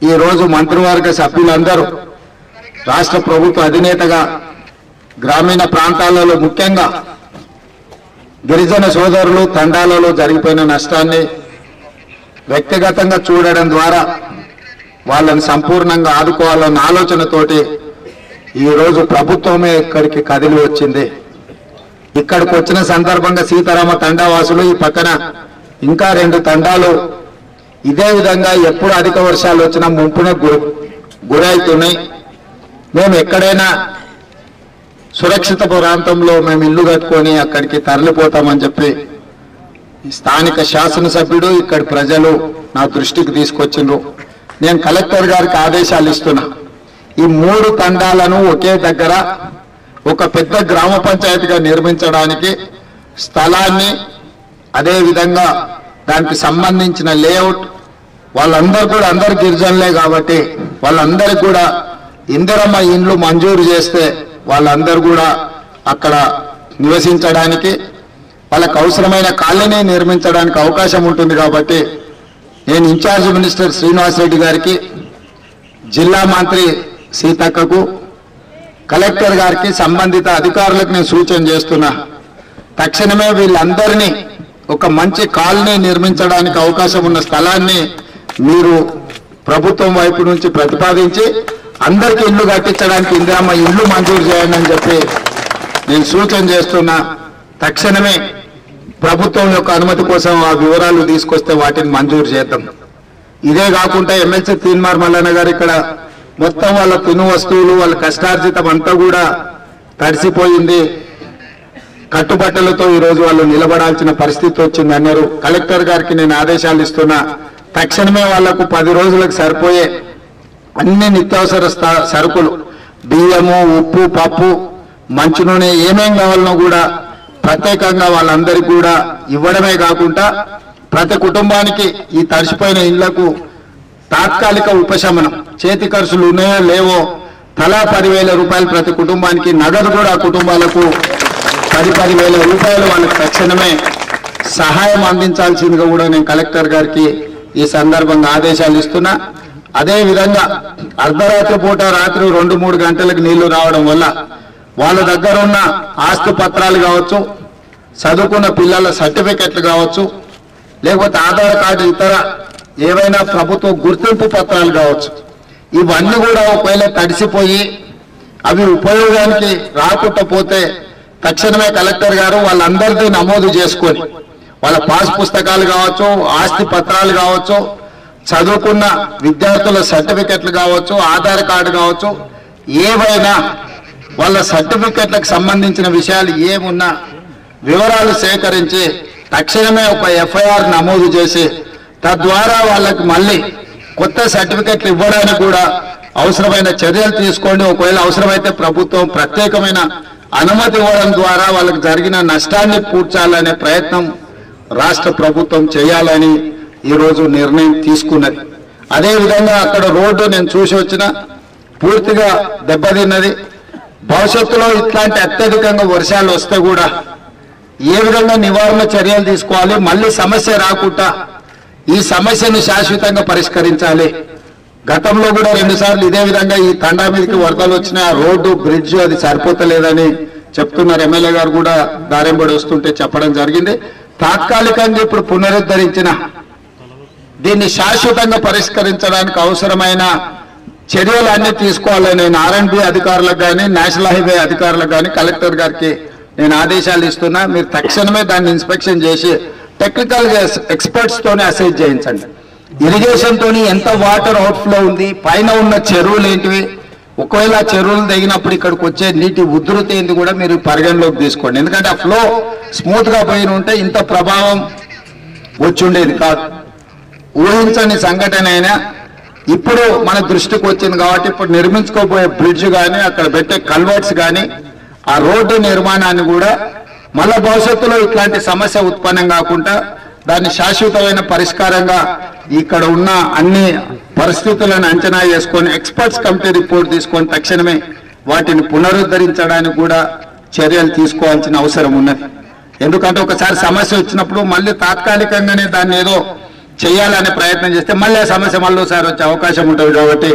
ఈ రోజు మంత్రివర్గ సభ్యులందరూ రాష్ట్ర ప్రభుత్వ అధినేతగా గ్రామీణ ప్రాంతాలలో ముఖ్యంగా గిరిజన సోదరులు తండాలలో జరిగిపోయిన నష్టాన్ని వ్యక్తిగతంగా చూడడం ద్వారా వాళ్ళని సంపూర్ణంగా ఆదుకోవాలన్న ఆలోచనతోటి ఈరోజు ప్రభుత్వమే ఇక్కడికి కదిలి వచ్చింది. ఇక్కడికి వచ్చిన సందర్భంగా సీతారామ తండావాసులు ఈ పక్కన ఇంకా 2 తండాలు ఇదే విధంగా ఎప్పుడు అధిక వర్షాలు వచ్చినా ముంపున గురవుతున్నాయి. మేము ఎక్కడైనా సురక్షిత ప్రాంతంలో మేము ఇల్లు కట్టుకొని అక్కడికి తరలిపోతామని చెప్పి స్థానిక శాసనసభ్యుడు ఇక్కడి ప్రజలు నా దృష్టికి తీసుకొచ్చిండ్రు. నేను కలెక్టర్ గారికి ఆదేశాలు ఇస్తున్నా. ఈ 3 తండాలను ఒకే దగ్గర ఒక పెద్ద గ్రామ పంచాయతీగా నిర్మించడానికి స్థలాన్ని, అదేవిధంగా దానికి సంబంధించిన లేఅవుట్, వాళ్ళందరూ కూడా అందరు గిరిజనులే కాబట్టి వాళ్ళందరికీ కూడా ఇందిరమ్మ ఇండ్లు మంజూరు చేస్తే వాళ్ళందరూ కూడా అక్కడ నివసించడానికి, వాళ్ళకు అవసరమైన కాలనీ నిర్మించడానికి అవకాశం ఉంటుంది. కాబట్టి నేను ఇన్ఛార్జ్ మినిస్టర్ శ్రీనివాస్ రెడ్డి గారికి, జిల్లా మంత్రి సీతక్కకు, కలెక్టర్ గారికి, సంబంధిత అధికారులకు నేను సూచన చేస్తున్నా. తక్షణమే వీళ్ళందరినీ ఒక మంచి కాలనీ నిర్మించడానికి అవకాశం ఉన్న స్థలాన్ని మీరు ప్రభుత్వం వైపు నుంచి ప్రతిపాదించి అందరికీ ఇల్లు కట్టించడానికి ఇందిరమ్మ ఇల్లు మంజూరు చేయండి అని చెప్పి నేను సూచన చేస్తున్నా. తక్షణమే ప్రభుత్వం యొక్క అనుమతి కోసం ఆ వివరాలు తీసుకొస్తే వాటిని మంజూరు చేద్దాం. ఇదే కాకుండా ఎమ్మెల్సీ తీన్మార్ మల్లన్న గారు ఇక్కడ మొత్తం వాళ్ళ తిను వస్తువులు, వాళ్ళ కష్టార్జితం అంతా కూడా తడిసిపోయింది. కట్టుబట్టలతో ఈరోజు వాళ్ళు నిలబడాల్సిన పరిస్థితి వచ్చింది అన్నారు. కలెక్టర్ గారికి నేను ఆదేశాలు ఇస్తున్నా. తక్షణమే వాళ్లకు 10 రోజులకు సరిపోయే అన్ని నిత్యావసర సరుకులు, బియ్యము, ఉప్పు, పప్పు, మంచు నూనె ఏమేం కావాలనో కూడా ప్రత్యేకంగా వాళ్ళందరికీ కూడా ఇవ్వడమే కాకుండా ప్రతి కుటుంబానికి ఈ తడిసిపోయిన ఇళ్లకు తాత్కాలిక ఉపశమనం, చేతి ఖర్చులు ఉన్నాయో లేవో తలా 10,000 రూపాయలు ప్రతి కుటుంబానికి, నగదు కూడా కుటుంబాలకు 10,000 రూపాయలు వాళ్ళకి తక్షణమే సహాయం అందించాల్సిందిగా కూడా నేను కలెక్టర్ గారికి ఈ సందర్భంగా ఆదేశాలు ఇస్తున్నా. అదేవిధంగా అర్ధరాత్రి పూట రాత్రి 2-3 గంటలకు నీళ్లు రావడం వల్ల వాళ్ళ దగ్గర ఉన్న ఆస్తి పత్రాలు కావచ్చు, చదువుకున్న పిల్లల సర్టిఫికెట్లు కావచ్చు, లేకపోతే ఆధార్ కార్డు, ఇతర ఏవైనా ప్రభుత్వ గుర్తింపు పత్రాలు కావచ్చు, ఇవన్నీ కూడా ఒకవేళ తడిసిపోయి అవి ఉపయోగానికి రాకుండా పోతే తక్షణమే కలెక్టర్ గారు వాళ్ళందరినీ నమోదు చేసుకొని వాళ్ళ పాస్ పుస్తకాలు కావచ్చు, ఆస్తి పత్రాలు కావచ్చు, చదువుకున్న విద్యార్థుల సర్టిఫికెట్లు కావచ్చు, ఆధార్ కార్డు కావచ్చు, ఏవైనా వాళ్ళ సర్టిఫికెట్లకు సంబంధించిన విషయాలు ఏమున్నా వివరాలు సేకరించి తక్షణమే ఒక FIR నమోదు చేసి తద్వారా వాళ్ళకి మళ్ళీ కొత్త సర్టిఫికెట్లు ఇవ్వడానికి కూడా అవసరమైన చర్యలు తీసుకోండి. ఒకవేళ అవసరమైతే ప్రభుత్వం ప్రత్యేకమైన అనుమతి ఇవ్వడం ద్వారా వాళ్ళకి జరిగిన నష్టాన్ని పూడ్చాలనే ప్రయత్నం రాష్ట్ర ప్రభుత్వం చేయాలని ఈరోజు నిర్ణయం తీసుకున్నది. అదేవిధంగా అక్కడ రోడ్డు నేను చూసి వచ్చిన పూర్తిగా దెబ్బతిన్నది. భవిష్యత్తులో ఇట్లాంటి అత్యధికంగా వర్షాలు వస్తే కూడా ఏ విధంగా నివారణ చర్యలు తీసుకోవాలి, మళ్ళీ సమస్య రాకుండా ఈ సమస్యను శాశ్వతంగా పరిష్కరించాలి. గతంలో కూడా 2 సార్లు ఇదే విధంగా ఈ తండా మీదకి వరదలు వచ్చిన రోడ్డు, బ్రిడ్జ్ అది సరిపోతలేదని చెప్తున్నారు. ఎమ్మెల్యే గారు కూడా దారింబడి వస్తుంటే చెప్పడం జరిగింది. తాత్కాలికంగా ఇప్పుడు పునరుద్ధరించిన దీన్ని శాశ్వతంగా పరిష్కరించడానికి అవసరమైన చర్యలు అన్ని తీసుకోవాలని నేను R&B అధికారులకు కానీ, నేషనల్ హైవే అధికారులకు కానీ కలెక్టర్ గారికి నేను ఆదేశాలు ఇస్తున్నా. మీరు తక్షణమే దాన్ని ఇన్స్పెక్షన్ చేసి టెక్నికల్ ఎక్స్పర్ట్స్ తోనే అసెస్ చేయించండి. ఇరిగేషన్ తోని ఎంత వాటర్ అవుట్ఫ్లో ఉంది, పైన ఉన్న చెరువులు ఏంటివి, ఒకవేళ చెరువులు దిగినప్పుడు ఇక్కడికి వచ్చే నీటి ఉధృతి ఏంటి కూడా మీరు పరిగణలోకి తీసుకోండి. ఎందుకంటే ఆ ఫ్లో స్మూత్ గా పోయిన ఉంటే ఇంత ప్రభావం వచ్చుండేది కాదు. ఊహించని సంఘటన అయినా ఇప్పుడు మన దృష్టికి వచ్చింది కాబట్టి ఇప్పుడు నిర్మించుకోబోయే బ్రిడ్జ్ కానీ, అక్కడ పెట్టే కల్వర్ట్స్ కానీ, ఆ రోడ్డు నిర్మాణాన్ని కూడా మళ్ళా భవిష్యత్తులో ఇట్లాంటి సమస్య ఉత్పన్నం కాకుండా దాన్ని శాశ్వతమైన పరిష్కారంగా ఇక్కడ ఉన్న అన్ని పరిస్థితులను అంచనా చేసుకొని ఎక్స్పర్ట్స్ కమిటీ రిపోర్ట్ తీసుకొని తక్షణమే వాటిని పునరుద్ధరించడానికి కూడా చర్యలు తీసుకోవాల్సిన అవసరం ఉన్నది. ఎందుకంటే ఒకసారి సమస్య వచ్చినప్పుడు మళ్ళీ తాత్కాలికంగానే దాన్ని ఏదో చేయాలనే ప్రయత్నం చేస్తే మళ్ళీ ఆ సమస్య మళ్ళీ ఒకసారి వచ్చే అవకాశం ఉంటుంది కాబట్టి